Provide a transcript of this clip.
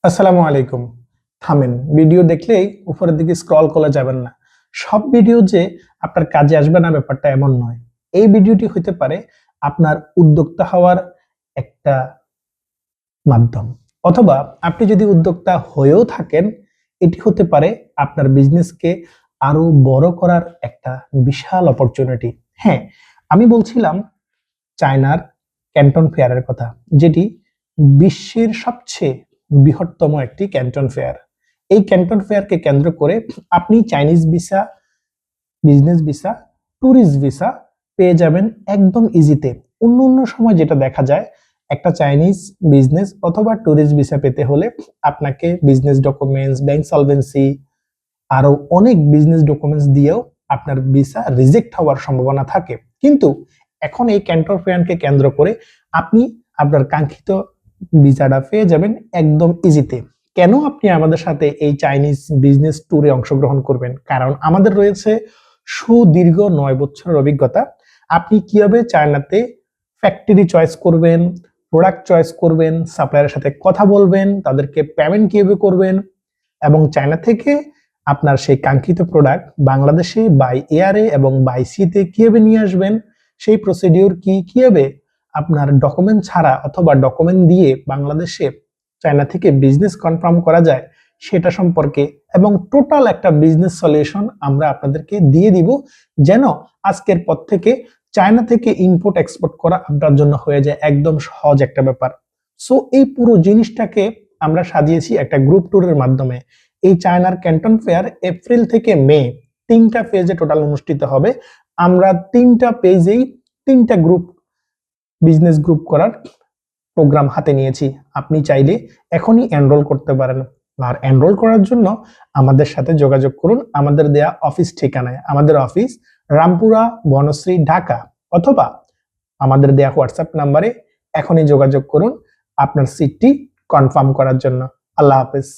আসসালামু আলাইকুম। থামেন, ভিডিও দেখলেই উপরের দিকে স্ক্রল করে যাবেন না। সব ভিডিও যে আপনার কাজে আসবে না ব্যাপারটা এমন নয়। এই ভিডিওটি হতে পারে আপনার উদ্যোক্তা হওয়ার একটা মাধ্যম, অথবা আপনি যদি উদ্যোক্তা হয়েও থাকেন, এটি হতে পারে আপনার বিজনেসকে আরো বড় করার একটা বিশাল অপরচুনিটি। হ্যাঁ, আমি বলছিলাম চায়নার ক্যান্টন ফেয়ারের কথা, যেটি বিশ্বের সবচেয়ে বৃহত্তম একটি ক্যান্টন ফেয়ার। এই ক্যান্টন ফেয়ারকে কেন্দ্র করে আপনি Chinese visa, business visa, tourist visa পেয়ে যাবেন একদম ইজিতে। অন্য অন্য সময় যেটা দেখা যায়, একটা চাইনিজ বিজনেস অথবা ট্যুরিস্ট ভিসা পেতে হলে আপনাকে বিজনেস ডকুমেন্টস, ব্যাংক সলভেন্সি, আরো অনেক বিজনেস ডকুমেন্টস দিয়েও আপনার ভিসা রিজেক্ট হওয়ার সম্ভাবনা থাকে। কিন্তু এখন এই ক্যান্টন ফেয়ারকে কেন্দ্র করে আপনি আপনার কাঙ্ক্ষিত ভিসাটা পেয়ে যাবেন একদম ইজিতে। কেন আপনি আমাদের সাথে এই চাইনিজ বিজনেস ট্যুরে অংশগ্রহণ করবেন? কারণ আমাদের রয়েছে সুদীর্ঘ 9 বছরের অভিজ্ঞতা। আপনি কিভাবে চায়নাতে ফ্যাক্টরি চয়েস করবেন, প্রোডাক্ট চয়েস করবেন, সাপ্লায়ারের সাথে কথা বলবেন, তাদেরকে পেমেন্ট কিভাবে করবেন, এবং চায়না থেকে আপনার সেই কাঙ্ক্ষিত প্রোডাক্ট বাংলাদেশে বাই এয়ারে এবং বাই সিতে কিভাবে নিয়ে আসবেন, সেই প্রসিডিউর কি, কিভাবে আপনার ডকুমেন্ট ছাড়া অথবা ডকুমেন্ট দিয়ে বাংলাদেশে চায়না থেকে বিজনেস কনফার্ম করা যায় সেটা সম্পর্কে, এবং টোটাল একটা বিজনেস সলিউশন আমরা আপনাদেরকে দিয়ে দিব, যেন আজকের পর থেকে চায়না থেকে ইম্পোর্ট এক্সপোর্ট করা আপনার জন্য হয়ে যায় একদম সহজ একটা ব্যাপার। সো এই পুরো জিনিসটাকে আমরা সাজিয়েছি একটা গ্রুপ ট্যুরের মাধ্যমে। এই চায়নার ক্যান্টন ফেয়ার এপ্রিল থেকে মে 3টা ফেজে টোটাল অনুষ্ঠিত হবে। আমরা 3টা পেজেই 3টা গ্রুপ, বিজনেস গ্রুপ করার প্রোগ্রাম হাতে নিয়েছি। আপনি চাইলে এখনই এনরোল করতে পারেন। আর এনরোল করার জন্য আমাদের সাথে যোগাযোগ করুন আমাদের দেয়া অফিস ঠিকানায়। আমাদের অফিস রামপুরা, বনশ্রী, ঢাকা, অথবা আমাদের দেয়া হোয়াটসঅ্যাপ নাম্বারে এখনই যোগাযোগ করুন আপনার সিটটি কনফার্ম করার জন্য। আল্লাহ হাফেজ।